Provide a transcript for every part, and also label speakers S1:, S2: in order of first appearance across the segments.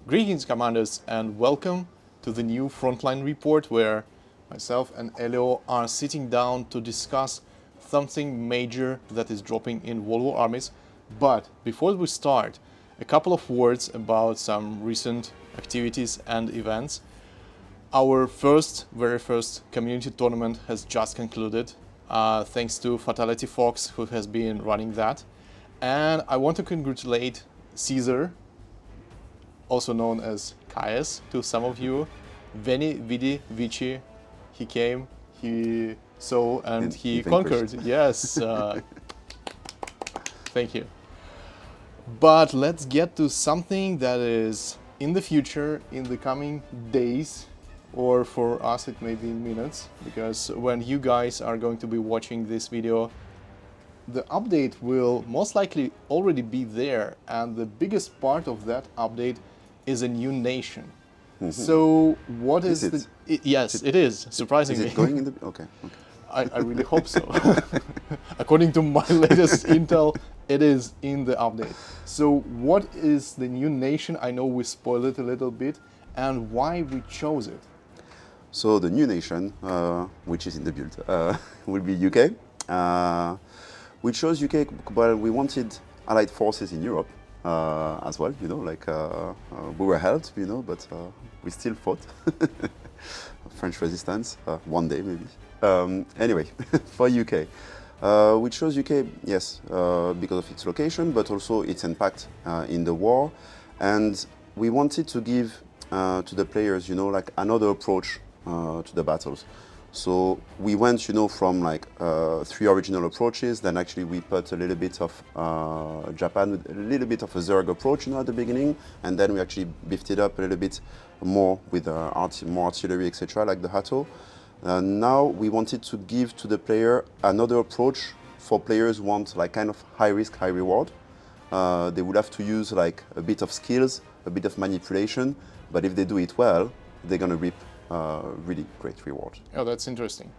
S1: Greetings, commanders, and welcome to the new Frontline Report, where myself and Elio are sitting down to discuss something major that is dropping in World War Armies. But before we start, a couple of words about some recent activities and events. Our very first community tournament has just concluded, thanks to Fatality Fox, who has been running that. And I want to congratulate Caesar, also known as Caius to some of you. Veni, Vidi, Vici. He came, he saw, and he conquered. Yes. Thank you. But let's get to something that is in the future, in the coming days, or for us it may be in minutes, because when you guys are going to be watching this video, the update will most likely already be there, and the biggest part of that update is a new nation. So what is
S2: it?
S1: Yes, it is, surprisingly.
S2: Is it going in the... Okay.
S1: I really hope so. According to my latest intel, it is in the update. So what is the new nation? I know we spoiled it a little bit, and why we chose it.
S2: So the new nation, which is in the build, will be UK. We chose UK, but we wanted allied forces in Europe as well, you know, like we were helped, you know, but we still fought. French resistance, one day maybe. Anyway, for UK. We chose UK, yes, because of its location, but also its impact in the war. And we wanted to give to the players, you know, like another approach to the battles. So we went, you know, from like 3 original approaches, then actually we put a little bit of Japan with a little bit of a Zerg approach, you know, at the beginning, and then we actually beefed it up a little bit more with more artillery, etc., like the Hato. Now we wanted to give to the player another approach for players who want like kind of high risk, high reward. They would have to use like a bit of skills, a bit of manipulation, but if they do it well, they're gonna reap really great reward.
S1: Oh, that's interesting.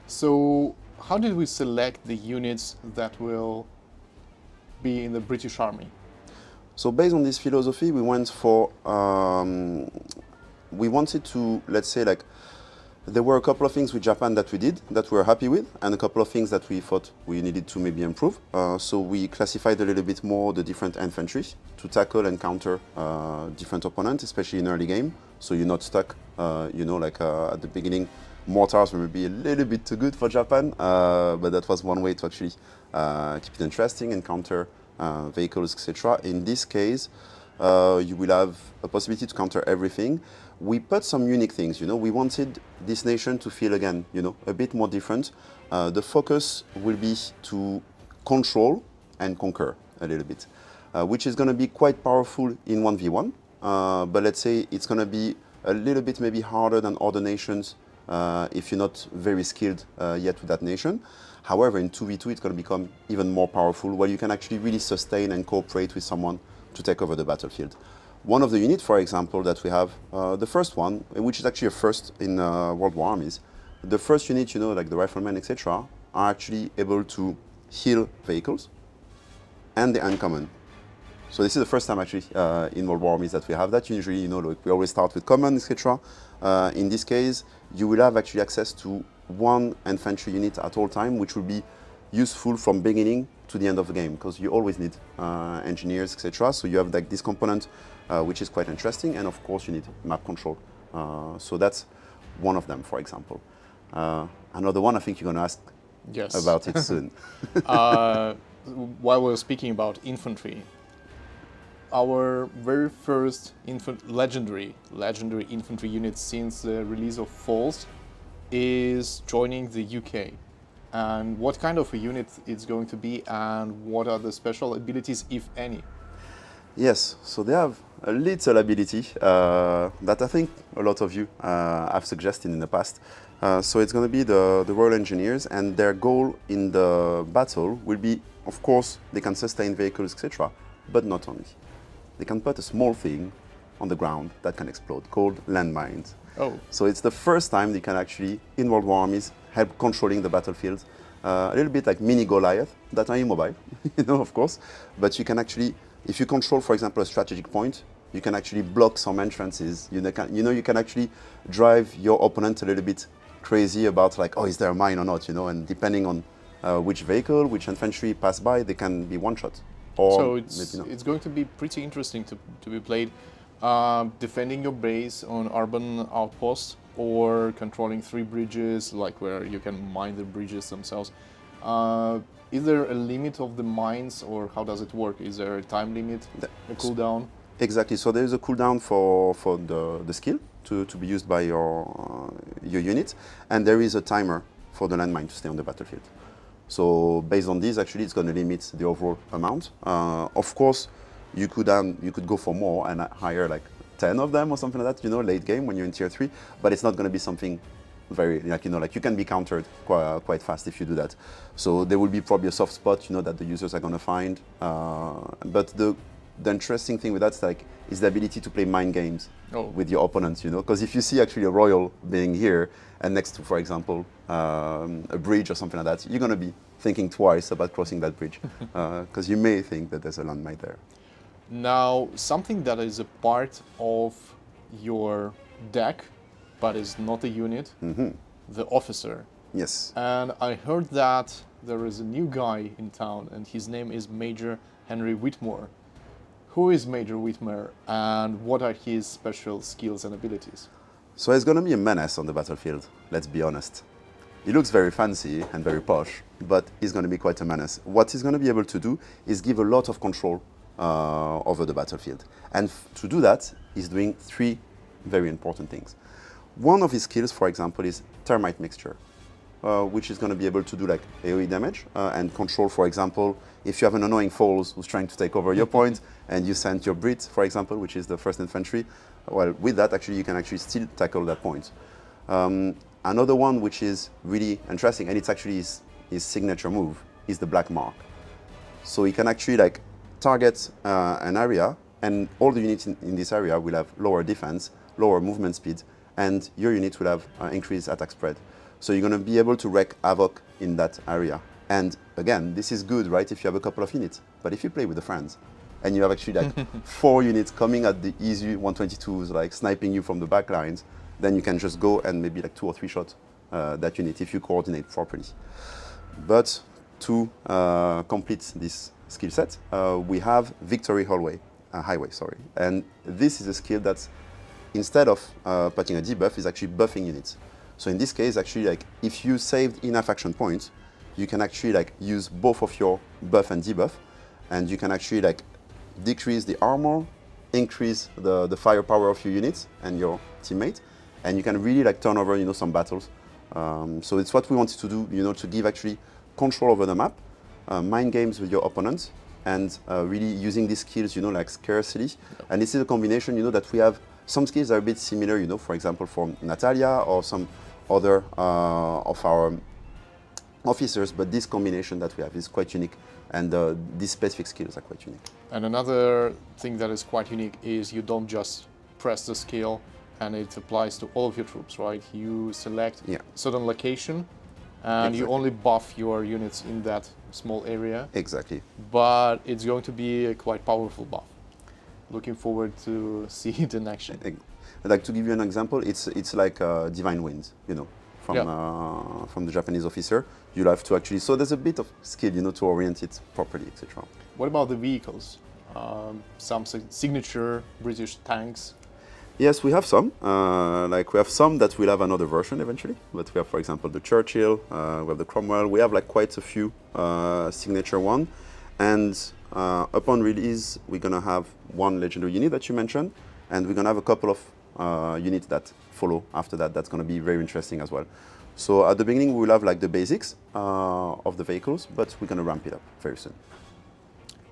S1: So how did we select the units that will be in the British Army?
S2: So based on this philosophy, we went for, we wanted to, let's say, like, there were a couple of things with Japan that we did that we were happy with, and a couple of things that we thought we needed to maybe improve. So we classified a little bit more the different infantry to tackle and counter different opponents, especially in early game. So you're not stuck, you know, like at the beginning, mortars were maybe a little bit too good for Japan, but that was one way to actually keep it interesting and counter vehicles, etc. In this case, you will have a possibility to counter everything. We put some unique things, you know. We wanted this nation to feel, again, you know, a bit more different. The focus will be to control and conquer a little bit, which is going to be quite powerful in 1v1. But let's say it's going to be a little bit maybe harder than other nations if you're not very skilled yet with that nation. However, in 2v2, it's going to become even more powerful, where you can actually really sustain and cooperate with someone to take over the battlefield. One of the units, for example, that we have, the first one, which is actually a first in World War Armies, the first unit, you know, like the riflemen, etc., are actually able to heal vehicles, and they're uncommon. So this is the first time actually in World War Armies that we have that. Usually, you know, like we always start with common, etc. In this case, you will have actually access to 1 infantry unit at all time, which will be useful from beginning to the end of the game, because you always need engineers, etc. So you have like this component, which is quite interesting, and of course you need map control. So that's one of them, for example. Another one, I think you're going to ask about it soon.
S1: While we're speaking about infantry, our very first legendary infantry unit since the release of Falls is joining the UK. And what kind of a unit it's going to be, and what are the special abilities, if any?
S2: Yes, so they have a little ability that I think a lot of you have suggested in the past. So it's going to be the Royal Engineers, and their goal in the battle will be, of course, they can sustain vehicles, etc., but not only. They can put a small thing on the ground that can explode, called landmines.
S1: Oh.
S2: So it's the first time they can actually, in World War Armies, help controlling the battlefield. A little bit like mini Goliath, that are immobile, you know, of course, but you can actually, if you control, for example, a strategic point, you can actually block some entrances. You can actually drive your opponent a little bit crazy about like, oh, is there a mine or not? And depending on which vehicle, which infantry pass by, they can be one shot. Or
S1: So
S2: maybe not.
S1: it's going to be pretty interesting to be played. Defending your base on urban outposts or controlling 3 bridges, like where you can mine the bridges themselves. Is there a limit of the mines, or how does it work? Is there a time limit, a cooldown?
S2: Exactly. So there is a cooldown for the skill to be used by your unit, and there is a timer for the landmine to stay on the battlefield. So based on this, actually, it's going to limit the overall amount. Of course, you could go for more and hire like 10 of them or something like that, late game when you're in tier 3, but it's not going to be something very, like you can be countered quite fast if you do that. So there will be probably a soft spot, that the users are going to find. But the interesting thing with that is the ability to play mind games with your opponents, because if you see actually a royal being here and next to, for example, a bridge or something like that, you're going to be thinking twice about crossing that bridge because you may think that there's a landmine there.
S1: Now, something that is a part of your deck, but is not a unit, the officer.
S2: Yes.
S1: And I heard that there is a new guy in town, and his name is Major Henry Whitmore. Who is Major Whitmore, and what are his special skills and abilities?
S2: So he's going to be a menace on the battlefield, let's be honest. He looks very fancy and very posh, but he's going to be quite a menace. What he's going to be able to do is give a lot of control over the battlefield. And to do that, he's doing 3 very important things. One of his skills, for example, is termite mixture, which is going to be able to do like AoE damage and control, for example, if you have an annoying foe who's trying to take over your point and you send your Brit, for example, which is the 1st infantry, well, with that, actually, you can actually still tackle that point. Another one, which is really interesting, and it's actually his signature move, is the black mark. So he can actually like target an area, and all the units in this area will have lower defense, lower movement speed, and your unit will have increased attack spread. So you're going to be able to wreak havoc in that area. And again, this is good, right, if you have a couple of units. But if you play with the friends, and you have actually like 4 units coming at the easy 122s, like sniping you from the back lines, then you can just go and maybe like 2 or 3 shots that unit if you coordinate properly. But to complete this skill set, we have Victory Highway, sorry. And this is a skill that's, instead of putting a debuff, is actually buffing units. So in this case, actually, like if you saved enough action points, you can actually like use both of your buff and debuff, and you can actually like decrease the armor, increase the firepower of your units and your teammate, and you can really like turn over, some battles. So it's what we wanted to do, to give actually control over the map, mind games with your opponents, and really using these skills, like scarcity. Yep. And this is a combination, that we have some skills are a bit similar, for example, from Natalia or some other of our officers, but this combination that we have is quite unique, and these specific skills are quite unique.
S1: And another thing that is quite unique is you don't just press the skill and it applies to all of your troops, right? You select a certain location and you only buff your units in that small area.
S2: Exactly.
S1: But it's going to be a quite powerful buff. Looking forward to see it in action.
S2: Like, to give you an example, it's like Divine Wind, from the Japanese officer. You'll have to actually, so there's a bit of skill, to orient it properly, etc.
S1: What about the vehicles? Some signature British tanks?
S2: Yes, we have some. We have some that will have another version eventually. But we have, for example, the Churchill, we have the Cromwell. We have like quite a few signature one. And upon release, we're gonna have one legendary unit that you mentioned, and we're gonna have a couple of units that follow after that. That's gonna be very interesting as well. So at the beginning, we'll have like the basics of the vehicles, but we're gonna ramp it up very soon.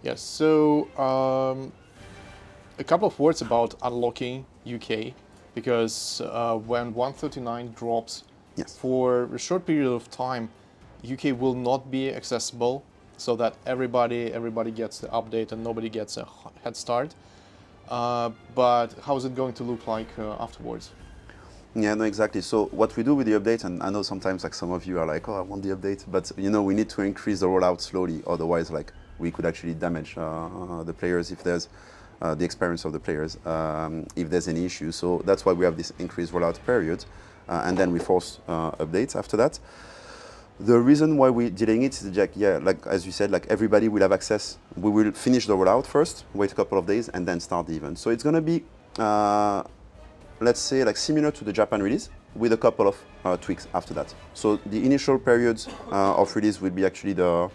S1: Yes. So a couple of words about unlocking UK, because when 139 drops, for a short period of time, UK will not be accessible, so that everybody gets the update and nobody gets a head start. But how is it going to look like afterwards?
S2: Yeah, no, exactly. So what we do with the update, and I know sometimes like some of you are like, oh, I want the update, but we need to increase the rollout slowly, otherwise like we could actually damage the players if there's the experience of the players if there's any issue. So that's why we have this increased rollout period, and then we force updates after that. The reason why we're delaying it is like, yeah, like as you said, like everybody will have access. We will finish the rollout first, wait a couple of days, and then start the event. So it's going to be, let's say, like similar to the Japan release, with a couple of tweaks after that. So the initial periods of release will be actually the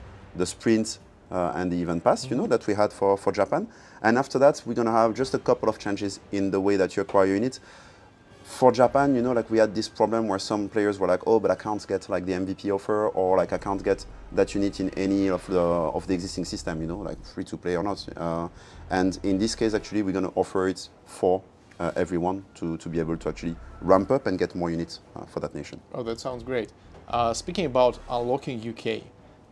S2: sprint and the event pass, you know, that we had for Japan. And after that, we're going to have just a couple of changes in the way that you acquire units. For Japan, you know, like we had this problem where some players were like, oh, but I can't get like the MVP offer, or like I can't get that unit in any of the existing system, you know, like free to play or not. And in this case, actually, we're going to offer it for everyone to be able to actually ramp up and get more units for that nation.
S1: Oh, that sounds great. Speaking about unlocking UK,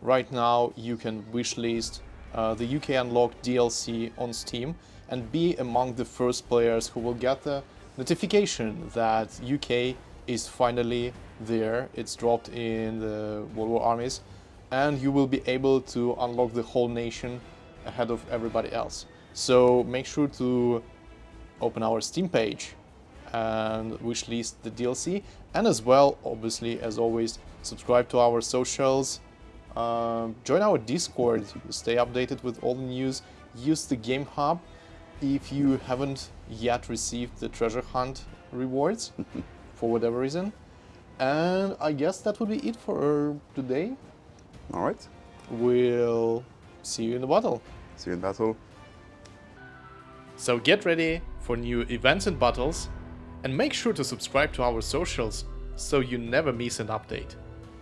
S1: right now you can wishlist the UK Unlocked DLC on Steam and be among the first players who will get the notification that UK is finally there. It's dropped in the World War Armies, and you will be able to unlock the whole nation ahead of everybody else. So make sure to open our Steam page and wishlist the DLC, and as well, obviously, as always, subscribe to our socials, join our Discord, stay updated with all the news, use the Game Hub if you haven't yet received the treasure hunt rewards for whatever reason. And I guess that would be it for today.
S2: All right.
S1: We'll see you in the battle.
S2: See you in battle.
S1: So get ready for new events and battles, and make sure to subscribe to our socials so you never miss an update.